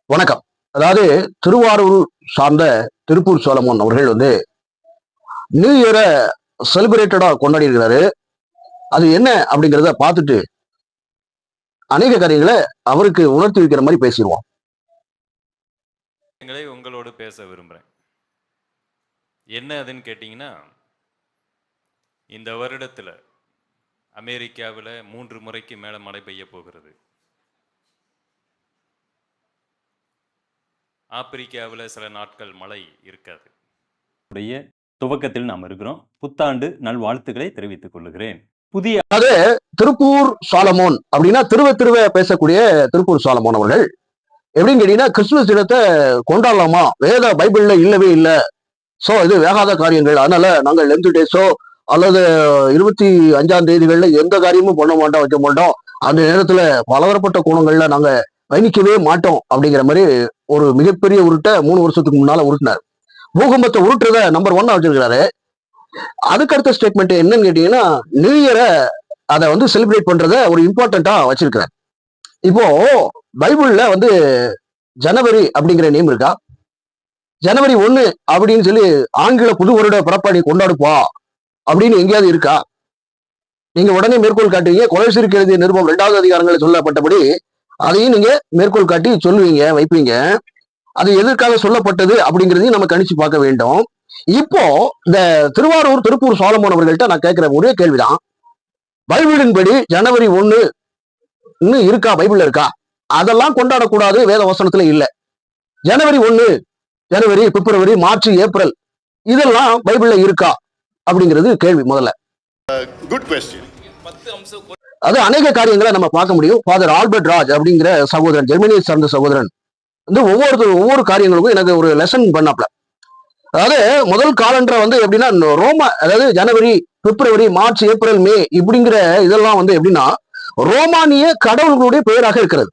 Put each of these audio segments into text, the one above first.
வணக்கம். அதாவது திருவாரூர் சார்ந்த திருப்பூர் சோலமன் அவர்கள் நியூ இயரை செலிப்ரேட்டடா கொண்டாடி இருக்கிறாரு. அது என்ன அப்படிங்கிறத பார்த்துட்டு அநேக காரியங்களை அவருக்கு உணர்த்தி வைக்கிற மாதிரி பேசிடுவோம். உங்களோடு பேச விரும்புகிறேன். என்ன அதுன்னு கேட்டிங்கன்னா, இந்த வருடத்தில் அமெரிக்காவில் 3 முறைக்கு மேலே மழை பெய்ய போகிறது. ஆப்பிரிக்காவில் சில நாட்கள் மழை இருக்காது. துவக்கத்தில் நாம் இருக்கிறோம். புத்தாண்டு நல்வாழ்த்துக்களை தெரிவித்துக் கொள்கிறேன். அது திருப்பூர் சாலமோன் அப்படின்னா திருவ பேசக்கூடிய திருப்பூர் சாலமோன் அவர்கள் எப்படின்னு கேட்டீங்கன்னா, கிறிஸ்துமஸ் தினத்தை கொண்டாடலாமா, வேத பைபிள்ல இல்லவே இல்லை, சோ இது வேகாத காரியங்கள், அதனால நாங்கள் லென்த் டேஸோ அல்லது 25ஆம் தேதிகள்ல எந்த காரியமும் பண்ண மாட்டோம், வைக்க மாட்டோம், அந்த நேரத்துல பலதரப்பட்ட கோணங்கள்ல நாங்க பயணிக்கவே மாட்டோம் அப்படிங்கிற மாதிரி ஒரு மிகப்பெரிய உருட்டை 3 வருஷத்துக்கு முன்னால உருட்டினார். பூகம்பத்தை உருட்டுறத நம்பர் 1 வச்சிருக்கிறாரு. அதுக்கு அடுத்த ஸ்டேட்மெண்ட் என்னன்னு கேட்டீங்கன்னா, நியூ இயரை அதை செலிப்ரேட் பண்றத ஒரு இம்பார்ட்டண்டா வச்சிருக்கிறார். இப்போ பைபிள்ல ஜனவரி அப்படிங்கிற நேம் இருக்கா? ஜனவரி 1 அப்படின்னு சொல்லி ஆங்கில புது வருட பிறப்பாடி கொண்டாடுப்பா அப்படின்னு எங்கேயாவது இருக்கா? நீங்க உடனே மேற்கோள் காட்டுவீங்க. கொலோசியருக்கு எழுதிய நிருபம் 2வது அதிகாரங்களில் சொல்லப்பட்டபடி அதையும் நீங்க மேற்கோள் காட்டி சொல்லுவீங்க, வைப்பீங்க. அது எதற்காக சொல்லப்பட்டது அப்படிங்கிறதையும் நம்ம கணிச்சு பார்க்க வேண்டும். இப்போ இந்த திருவாரூர் திருப்பூர் சாலமோன் அவர்கள்ட்ட நான் கேட்கிற ஒரே கேள்விதான், பைபிளின்படி ஜனவரி 1 இன்னும் இருக்கா? பைபிள்ல இருக்கா? அதெல்லாம் கொண்டாடக்கூடாது, வேத வசனத்துல இல்ல. ஜனவரி 1, ஜனவரி, பிப்ரவரி, மார்ச், ஏப்ரல் இதெல்லாம் பைபிள்ல இருக்கா அப்படிங்கிறது கேள்வி. முதல்ல குட் கொஸ்டின். அது அநேக காரியங்களை நம்ம பார்க்க முடியும். ஃபாதர் ஆல்பர்ட் ராஜ் அப்படிங்கிற சகோதரன், ஜெர்மனியை சார்ந்த சகோதரன் ஒவ்வொரு காரியங்களுக்கும் எனக்கு ஒரு லெசன் பண்ணாப்ல. அதாவது முதல் காலண்டர் எப்படின்னா ரோமா, அதாவது ஜனவரி, பிப்ரவரி, மார்ச், ஏப்ரல், மே இப்படிங்கிற இதெல்லாம் எப்படின்னா ரோமானிய கடவுள்களுடைய பெயராக இருக்கிறது.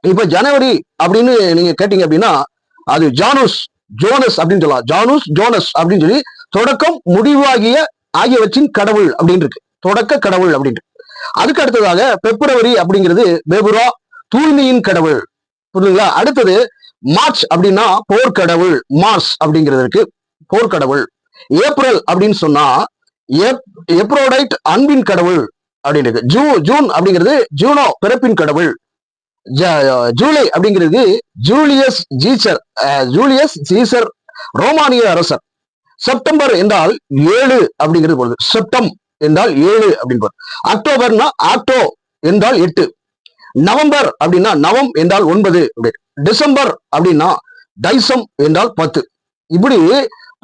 இப்ப ஜனவரி அப்படின்னு நீங்க கேட்டீங்க அப்படின்னா அது ஜானுஸ், ஜோனஸ் அப்படின்னு சொல்லலாம். ஜானுஸ், ஜோனஸ் அப்படின்னு சொல்லி தொடக்கம் முடிவாகிய ஆகியவற்றின் கடவுள் அப்படின்னு இருக்கு, தொடக்க கடவுள் அப்படின்னு. அதுக்கு அடுத்ததாக பிப்ரவரி அப்படிங்கிறது பெபுரா, தூய்மையின் கடவுள், புரியுதுங்களா? அடுத்தது மார்ச் அப்படின்னா போர்க்கடவுள், மார்ஸ் அப்படிங்கிறது இருக்கு, போர்க்கடவுள். ஏப்ரல் அப்படின்னு சொன்னா எப்ரோடைட், அன்பின் கடவுள் அப்படின்னு இருக்கு. ஜூன் அப்படிங்கிறது ஜூனோ, பிறப்பின் கடவுள். ஜூலை அப்படிங்கிறது ஜூலியஸ் சீசர், ரோமானிய அரசர். செப்டம்பர் என்றால் 7 அப்படிங்கிறது போடுது, செப்டம் என்றால் 7 அப்படின்னு. அக்டோபர்னா ஆக்டோ என்றால் 8. நவம்பர் அப்படின்னா நவம் என்றால் 9. டிசம்பர் அப்படின்னா டைசம் என்றால் 10. இப்படி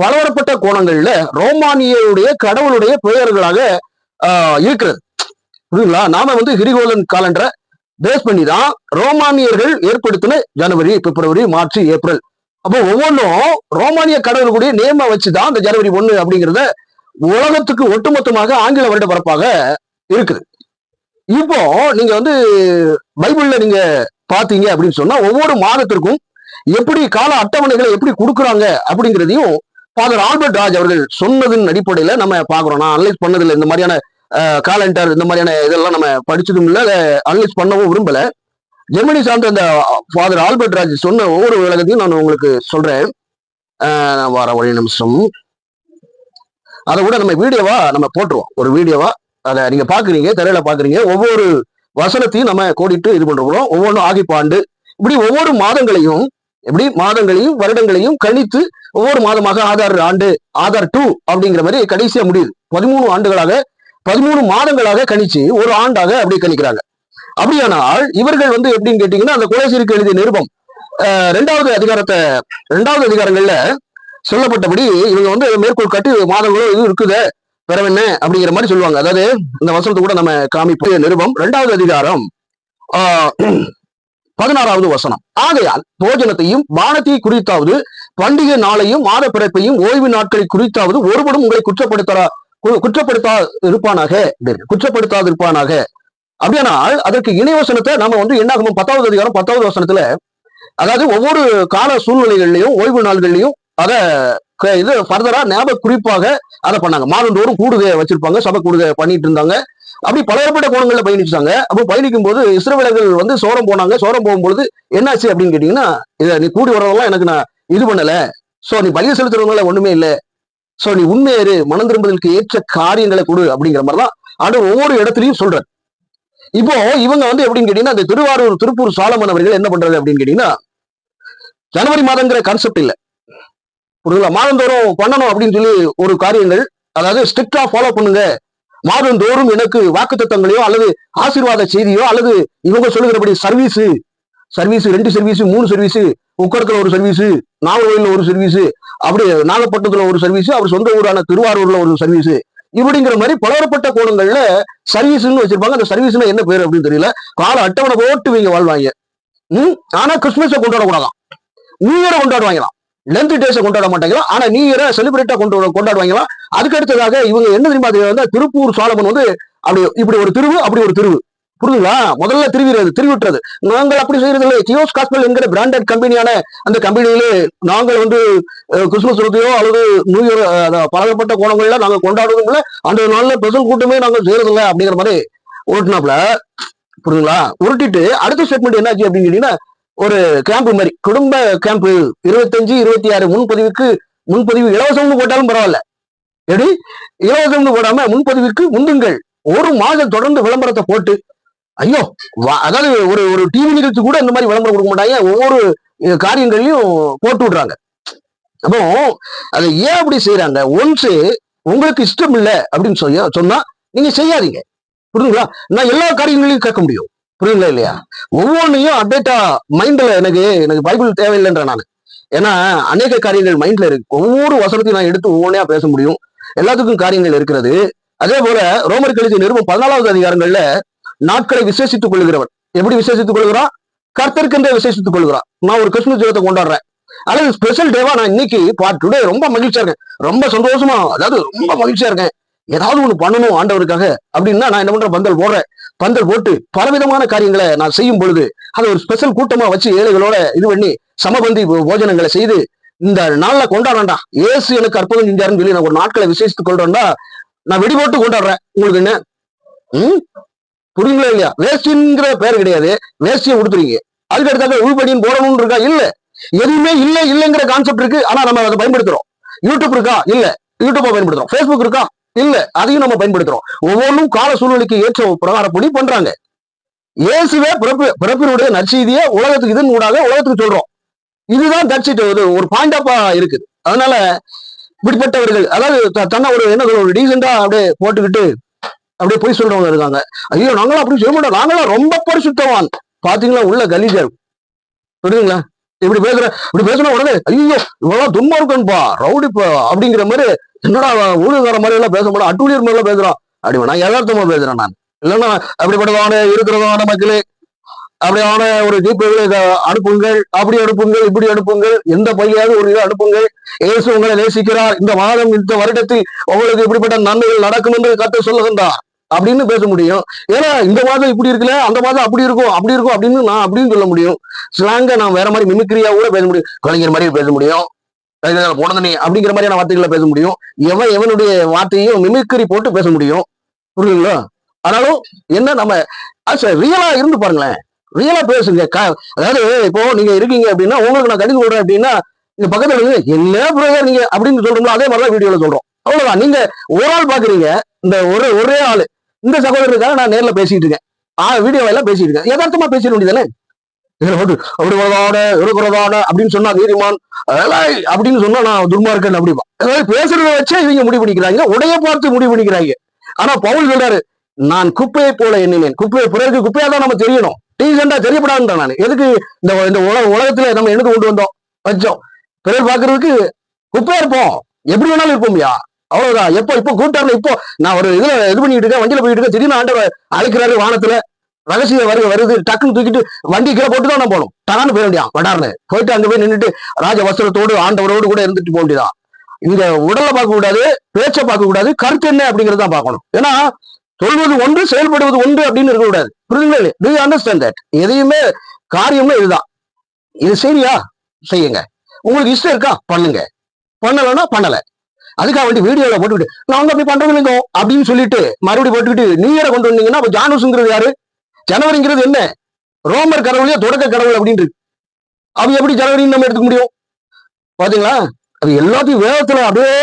பலதரப்பட்ட கோணங்கள்ல ரோமானியருடைய கடவுளுடைய பெயர்களாக இருக்கிறது, புரியுங்களா? நாம கிரிகோலன் காலண்டரை பேஸ் பண்ணி தான் ரோமானியர்கள் ஏற்படுத்தின ஜனவரி, பிப்ரவரி, மார்ச், ஏப்ரல். அப்போ ஒவ்வொன்றும் ரோமானிய கடவுளுடைய நேம வச்சுதான் இந்த ஜனவரி 1 அப்படிங்கிறத உலகத்துக்கு ஒட்டுமொத்தமாக ஆங்கில வருட பரப்பாக இருக்குது. இப்போ நீங்க பைபிள்ல நீங்க பாத்தீங்க அப்படின்னு சொன்னா ஒவ்வொரு மாதத்திற்கும் எப்படி கால அட்டவணைகளை எப்படி கொடுக்குறாங்க அப்படிங்கிறதையும் ஃபாதர் ஆல்பர்ட் ராஜ் அவர்கள் சொன்னதின் அடிப்படையில நம்ம பாக்குறோம். நான் அனலைஸ் பண்ணதில்லை, இந்த மாதிரியான காலண்டர் இந்த மாதிரியான இதெல்லாம் நம்ம படிச்சதும் இல்லை, அதை அனலைஸ் பண்ணவும் விரும்பல. ஜெர்மனி சார்ந்த அந்த ஃபாதர் ஆல்பர்ட் ராஜ் சொன்ன ஒவ்வொரு விளக்கத்தையும் நான் உங்களுக்கு சொல்றேன். வர ஒரு நிமிஷம், அதை கூட நம்ம வீடியோவா நம்ம போட்டுருவோம், ஒரு வீடியோவா. அதை நீங்க பாக்குறீங்க, திரையில பாக்குறீங்க. ஒவ்வொரு வசனத்தையும் நம்ம கோடிட்டு இது பண்றோம். ஒவ்வொன்றும் ஆகிப்பாண்டு இப்படி ஒவ்வொரு மாதங்களையும் வருடங்களையும் கணித்து ஒவ்வொரு மாதமாக ஆதார் ஆண்டு, ஆதார் 2 அப்படிங்கிற மாதிரி கடைசியா முடியுது. 13 மாதங்களாக கணிச்சு ஒரு ஆண்டாக அப்படி கணிக்கிறாங்க. அப்படியானால் இவர்கள் எப்படின்னு கேட்டீங்கன்னா, அந்த கொலோசியருக்கு எழுதிய நிருபம் 2வது அதிகாரங்கள்ல சொல்லப்பட்டபடி இவங்க மேற்கோள் காட்டி மாதங்களும் இது இருக்குது பிறவென்ன அப்படிங்கிற மாதிரி சொல்லுவாங்க. அதாவது இந்த வசனத்தை கூட நம்ம காமிப்போம். நிருபம் 2வது அதிகாரம் 16வது வசனம். ஆகையால் போஜனத்தையும் பானத்தையும் குறித்தாவது, பண்டிகை நாளையும் மாத பிறப்பையும் ஓய்வு நாட்களை குறித்தாவது ஒருவரும் உங்களை குற்றப்படுத்தாதிருப்பானாக. அப்படியானால் அதற்கு இணைவசனத்தை நம்ம என்னாகும் 10வது அதிகாரம் 10வது வசனத்துல, அதாவது ஒவ்வொரு கால சூழ்நிலைகள்லையும் ஓய்வு நாள்கள்லையும் அதை இது ஃபர்தரா ஞாபக குறிப்பாக அதை பண்ணாங்க. மாதந்தோறும் கூடுகை வச்சிருப்பாங்க, சபை கூடுகை பண்ணிட்டு இருந்தாங்க. அப்படி பலதரப்பட்ட கோணங்கள்ல பயணிச்சாங்க. அப்போ பயணிக்கும் போது இஸ்ரவேலர்கள் வந்து சோரம் போனாங்க. சோரம் போகும்பொழுது என்னாச்சு அப்படின்னு கேட்டீங்கன்னா, இதை நீ கூடி வர்றதெல்லாம் எனக்கு நான் இது பண்ணல, சோ நீ பலிய செலுத்துறதுனால ஒண்ணுமே இல்லை, சோ நீ உண்மையேறு, மனம் திரும்புதலுக்கு ஏற்ற காரியங்களை கொடு அப்படிங்கிற மாதிரிதான் ஆண்டவர் ஒவ்வொரு இடத்துலயும் சொல்றாரு. இப்போ இவங்க வந்து எப்படின்னு கேட்டீங்கன்னா, அந்த திருப்பூர் சாலமன் அவர்கள் என்ன பண்றது அப்படின்னு கேட்டீங்கன்னா, ஜனவரி மாதங்கிற கான்செப்ட் இல்ல, புரியுங்களா, மாதந்தோறும் பண்ணணும் அப்படின்னு சொல்லி ஒரு காரியங்கள், அதாவது ஸ்ட்ரிக்டா ஃபாலோ பண்ணுங்க, மாதந்தோறும் எனக்கு வாக்குத்தத்தங்களையோ அல்லது ஆசீர்வாத செய்தியோ அல்லது இவங்க சொல்லுகிறபடி சர்வீஸ் 2 சர்வீஸ் 3 சர்வீஸ், உக்கடத்துல ஒரு சர்வீஸ், நாகர்கோயில்ல ஒரு சர்வீஸ், அப்படி நாகப்பட்டினத்துல ஒரு சர்வீஸ், அவர் சொந்த ஊரான திருவாரூர்ல ஒரு சர்வீஸ், இப்படிங்கிற மாதிரி பலதரப்பட்ட கோணங்கள்ல சர்வீஸ்ன்னு வச்சிருப்பாங்க. அந்த சர்வீஸ்னா என்ன பேர் அப்படின்னு தெரியல. கால அட்டவணை போட்டு இவங்க வாழ்வாங்க. ஆனா கிறிஸ்துமஸை கொண்டாடக்கூடாதான், நியூ இயரை கொண்டாடுவாங்களாம், லென்த் டேஸை கொண்டாட மாட்டாங்களாம், ஆனா நியூ இயரை செலிபிரேட்டா கொண்டாடுவாங்களாம். அதுக்கு அடுத்ததாக இவங்க என்ன தெரியுமா, வந்து திருப்பூர் சாலமன் வந்து அப்படி இப்படி ஒரு திருவு அப்படி ஒரு திருவு, புரியுதுங்களா, முதல்ல திருவிட்டுறது. நாங்கள் அப்படி செய்யறது இல்லை. கியோஸ் காஸ்பல் என்கிற பிராண்டட் கம்பெனியான அந்த கம்பெனியிலே நாங்கள் வந்து கிறிஸ்துமஸ் பத்தியோ அல்லது நியூ இயர் பலதரப்பட்ட கோணங்கள்ல நாங்கள் கொண்டாடுறதும் இல்லை, அந்த நாள்ல ஸ்பெஷல் கூட்டமே நாங்கள் செய்யறது இல்லை அப்படிங்கிற மாதிரி உருட்டினாப்ல, புரியுதுங்களா. உருட்டிட்டு அடுத்த ஸ்டேட்மெண்ட் என்னாச்சு அப்படின்னு கேட்டீங்கன்னா, ஒரு கேம்ப் மாதிரி, குடும்ப கேம்ப் 25, 26 முன்பதிவு இலவசம்னு போட்டாலும் பரவாயில்ல, எப்படி இலவசம்னு போடாம முன்பதிவிற்கு முந்துங்கள், ஒரு மாதம் தொடர்ந்து விளம்பரத்தை போட்டு, ஐயோ அதாவது ஒரு டிவி நிகழ்ச்சி கூட இந்த மாதிரி விளம்பரம் கொடுக்க மாட்டாங்க, ஒவ்வொரு காரியங்களையும் போட்டு விடுறாங்க. அப்போ அதை ஏன் அப்படி செய்யறாங்க, ஒன்ஸ் உங்களுக்கு இஷ்டம் இல்லை அப்படின்னு சொன்னா நீங்க செய்யாதீங்க, புரியுதுங்களா. நான் எல்லா காரியங்களையும் கேட்க முடியும், புரியுங்களா இல்லையா, ஒவ்வொன்றையும் அப்டேட்டா மைண்ட்ல எனக்கு பைபிள் தேவையில்லைன்ற நான், ஏன்னா அநேக காரியங்கள் மைண்ட்ல இருக்கு, ஒவ்வொரு வசனத்தையும் நான் எடுத்து ஒவ்வொன்றையா பேச முடியும், எல்லாத்துக்கும் காரியங்கள் இருக்கிறது. அதே போல ரோமர் கழுதிய நிருபம் 14வது அதிகாரங்கள்ல நாட்களை விசேஷித்துக் கொள்கிறவன் எப்படி விசேஷித்துக் கொள்கிறான், கர்த்தருக்கென்றே விசேஷித்துக் கொள்கிறான். நான் ஒரு கிறிஸ்துமஸ் ஜெபத்தை கொண்டாடுறேன், அல்லது ஸ்பெஷல் டேவா நான் இன்னைக்கு டுடே ரொம்ப மகிழ்ச்சியா இருக்கேன், ரொம்ப சந்தோஷமா, அதாவது ரொம்ப மகிழ்ச்சியா இருக்கேன், ஏதாவது ஒண்ணு பண்ணணும் ஆண்டவருக்காக அப்படின்னா நான் என்ன பண்றேன், பந்தல் போட்டு பலவிதமான காரியங்களை நான் செய்யும் பொழுது அதை ஒரு ஸ்பெஷல் கூட்டமா வச்சு ஏழைகளோட இது பண்ணி சமபந்தி போஜனங்களை செய்து இந்த நாள்ல கொண்டாடுறேன்டா, ஏசு எனக்கு அற்புதம் செஞ்சாருன்னு சொல்லி நான் ஒரு நாட்களை விசேஷித்துக் கொள்றேன்டா, நான் வெடி போட்டு கொண்டாடுறேன். உங்களுக்கு என்ன புரியுங்களா இல்லையா, வேஷ்டிங்கிற பேர் கிடையாது, வேஷ்டியை கொடுத்துருங்க, அதுக்கு அடுத்தாக்க உள்படியும் போடணும்னு இருக்கா, இல்ல, எதுவுமே இல்லைங்கிற கான்செப்ட் இருக்கு, ஆனா நம்ம அதை பயன்படுத்துறோம். யூடியூப் இருக்கா, இல்ல, யூடியூப்பை பயன்படுத்துறோம். ஃபேஸ்புக் இருக்கா, இல்ல, அதையும் நம்ம பயன்படுத்துறோம். ஒவ்வொன்றும் கால சூழ்நிலைக்கு ஏற்ற பிரகாரப்படி பண்றாங்க. இயேசுவே பிறப்பினுடைய நற்செய்தியை உலகத்துக்கு இதன் ஊடாக உலகத்துக்கு சொல்றோம். இதுதான் தட்சிட் ஒரு பாயிண்ட் ஆஃபா இருக்குது. அதனால இப்படிப்பட்டவர்கள், அதாவது தன்னை ஒரு என்ன சொல்ற, ஒரு டீசெண்டா அப்படியே போட்டுக்கிட்டு அப்படியே போய் சொல்றவங்க இருக்காங்க. ஐயோ நாங்களும் அப்படி செய்ய மாட்டோம், நாங்களாம் ரொம்ப பரிசுத்தவான், பாத்தீங்களா உள்ள கலீஜா இருக்கும், புரியுதுங்களா. இப்படி பேசுன உடனே ஐயோ இவ்வளவு துன்பம் இருக்குன்பா, ரவுடிப்பா அப்படிங்கிற மாதிரி, என்னடா ஊழியக்கார மாதிரி எல்லாம் பேச மாட்டோம், அட்டூழியர் மாதிரி எல்லாம் பேசுறான் அப்படி, நான் யதார்த்தமா பேசுறேன் நான், இல்லைன்னா அப்படிப்பட்டதான இருக்கிறதான மக்களே, அப்படியான ஒரு ஜிபேவில அனுப்புங்கள், அப்படி அனுப்புங்கள், இப்படி அனுப்புங்கள், எந்த பையிலாவது ஒரு இதை அனுப்புங்கள், இயேசு உங்களை நேசிக்கிறார், இந்த மாதம் இந்த வருடத்தில் உங்களுக்கு இப்படிப்பட்ட நன்மைகள் நடக்கும் என்று கர்த்தர் சொல்லுகின்றார் அப்படின்னு பேச முடியும். ஏன்னா இந்த மாதம் இப்படி இருக்குல்ல, அந்த மாதம் அப்படி இருக்கும் அப்படின்னு நான் அப்படின்னு சொல்ல முடியும். ஸ்லாங்க நான் வேற மாதிரி மிமிக்ரியா கூட பேச முடியும், கலைஞர் மாதிரி பேச முடியும், உடனே அப்படிங்கிற மாதிரியான வார்த்தைகளை பேச முடியும், எவனுடைய வார்த்தையும் மிமிக்ரி போட்டு பேச முடியும், புரியுதுங்களா. ஆனாலும் என்ன, நம்ம ரியலா இருந்து பாருங்களேன், ரியலா பேசுங்க. அதாவது இப்போ நீங்க இருக்கீங்க அப்படின்னா, உங்களுக்கு நான் கடிதம் சொல்றேன் அப்படின்னா, இந்த பக்கத்துல இருந்து என்ன பிரதர் நீங்க அப்படின்னு சொல்றோம்ல, அதே மாதிரிதான் வீடியோல சொல்றோம், அவ்வளவுதான். நீங்க ஒரு ஆள் பாக்குறீங்க, இந்த ஒரே ஆளு, இந்த சகோதரருக்காக நான் நேர்ல பேசிட்டு இருக்கேன், வீடியோ எல்லாம் பேசிட்டு இருக்கேன், யதார்த்தமா பேசிட வேண்டியதானே. இதுல போட்டு அப்படி இருக்கிறதான அப்படின்னு சொன்னா நீதிமான் அப்படின்னு சொன்னா நான் துன்மார்க்கன் அப்படிப்பா, அதாவது பேசுறத வச்சே இவங்க முடிவு பண்ணிக்கிறாங்க, உடைய பார்த்து முடிவு பண்ணிக்கிறாங்க. ஆனா பவுல் சொல்றாரு, நான் குப்பையை போல எண்ணினேன், பிறருக்கு குப்பையா தான் நம்ம தெரியணும், டீசெண்டா தெரியப்படாதுன்ற நான். எதுக்கு இந்த உலகத்துல நம்ம எண்ணுக்கு கொண்டு வச்சோம், பிறர் பாக்குறதுக்கு குப்பையா இருப்போம், எப்படி வேணாலும் இருப்போம்யா, அவ்வளவுதான். இப்போ கூட்டார்ல இப்போ நான் ஒரு இதுல இது பண்ணிட்டு இருக்கேன், வண்டியில போயிட்டு இருக்கேன், திடீர்னு ஆண்டவர் அழைக்கிறாரு, வானத்துல ரகசிய வருது, டக்குன்னு தூக்கிட்டு வண்டி கீழே போட்டு தான் நான் போகணும், டகான்னு போயிட முடியும், வடார்னு போயிட்டு அங்க போய் நின்றுட்டு ராஜ வஸ்திரத்தோடு ஆண்டவரோடு கூட இருந்துட்டு போக வேண்டியதான். இங்க உடலை பார்க்க கூடாது, பேச்சை பார்க்க கூடாது, கருத்து என்ன அப்படிங்கறதான் பார்க்கணும். ஏன்னா சொல்வது ஒன்று செயல்படுவது ஒன்று அப்படின்னு இருக்கக்கூடாது, புரியுதுங்களா. To you understand that? எதையுமே காரியம்னா இதுதான், இது சரியா செய்யுங்க, உங்களுக்கு இஷ்டம் இருக்கா பண்ணுங்க, பண்ணலன்னா பண்ணல, அதுக்காக வேண்டி வீடியோல போட்டுக்கிட்டு நாங்க அப்படி பண்றது இல்லைங்க அப்படின்னு சொல்லிட்டு மறுபடியும் போட்டுக்கிட்டு நியூ இயரை கொண்டு வந்தீங்கன்னா அப்ப ஜானுஸ்ங்கிறது யாரு? ஜனவரிங்கிறது என்ன? ரோமர் கடவுளையே தொடக்க கடவுள் அப்படின்னு இருக்கு. அது எப்படி ஜனவரின்னு நம்ம எடுத்துக்க முடியும்? பாத்தீங்களா? அது எல்லாத்தையும் வேதத்துல அப்படியே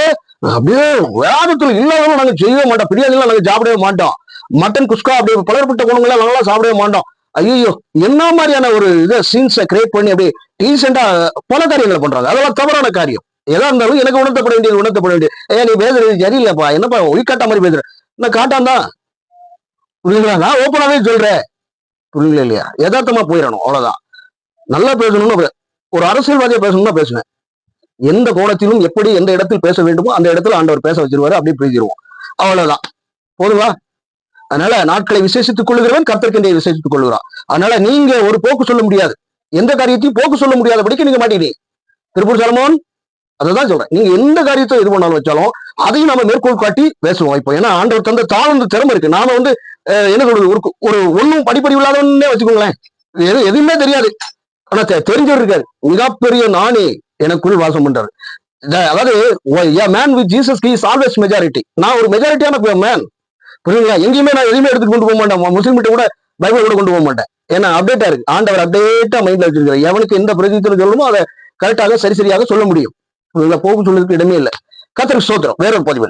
அப்படியே வேதத்துல இல்லாதவங்க நாங்க செய்யவே மாட்டோம். பிரியாணிலாம் நாங்க சாப்பிடவே மாட்டோம். மட்டன் குஸ்கா அப்படி பலர்பட்ட குணங்கள்லாம் நாங்களாம் சாப்பிடவே மாட்டோம். ஐயோ என்ன மாதிரியான ஒரு இதை சீன்ஸை கிரியேட் பண்ணி அப்படியே டீசெண்டா பல காரியங்களை பண்றாங்க. அதெல்லாம் தவறான காரியம். எதா இருந்தாலும் எனக்கு உணர்த்தப்பட வேண்டியது உணர்த்தப்பட வேண்டியது. நீ பேசுறது சரியில்லைப்பா, என்னப்பா உயிர்காட்டா மாதிரி பேசுற? நான் காட்டான் தான், புரியுங்களா? நான் ஓப்பனாவே சொல்றேன், புரியுங்களா இல்லையா? யதார்த்தமா போயிடணும், அவ்வளவுதான். நல்லா பேசணும்னு ஒரு அரசியல்வாதியா பேசணும்னா பேசுனேன். எந்த கோணத்திலும் எப்படி எந்த இடத்தில் பேச வேண்டுமோ அந்த இடத்துல ஆண்டவர் பேச வச்சிருவாரு. அப்படியே பேசிடுவோம், அவ்வளவுதான். போதுவா? அதனால நாட்களை விசேஷித்துக் கொள்ளுகிறவன் கர்த்தர்க்கென்றே விசேஷித்துக் கொள்கிறான். அதனால நீங்க ஒரு போக்கு சொல்ல முடியாது, எந்த காரியத்தையும் போக்கு சொல்ல முடியாதபடிக்கு நீங்க மாட்டீங்க. திருப்பூர் சலமோன் அதான் சொல்றேன். நீங்க எந்த காரியத்தை இது பண்ணாலும் வச்சாலும் அதையும் நம்ம மேற்கோள் காட்டி பேசுவோம். இப்போ ஏன்னா ஆண்டவர் தந்த தாழ்ந்த திறமை இருக்கு. நாம என்ன சொல்றது, ஒரு ஒன்னும் படிப்படி இல்லாதவன்னே வச்சுக்கோங்களேன். எதுவுமே தெரியாது, ஆனா தெரிஞ்சவர் இருக்காரு. மிகப்பெரிய நானே எனக்குள் வாசம் பண்றாரு. அதாவது man with Jesus is always majority. நான் ஒரு மெஜாரிட்டியான மேன், புரியுங்களா? எங்கேயுமே நான் எதுவுமே எடுத்துட்டு கொண்டு போக மாட்டேன். முஸ்லீம் கிட்ட கூட பைபிள் கூட கொண்டு போக மாட்டேன். ஏன்னா அப்டேட்டா இருக்கு. ஆண்டவர் அப்டேட்டா மைண்ட்ல வச்சிருக்காரு. எவனுக்கு எந்த பிரதித்திரம் சொல்லணுமோ அதை கரெக்டாக சரியாக சொல்ல முடியும். போகும் சொல்றதுக்கு இடமே இல்லை. கர்த்தருக்கு ஸ்தோத்திரம். வேற ஒரு பதிவு.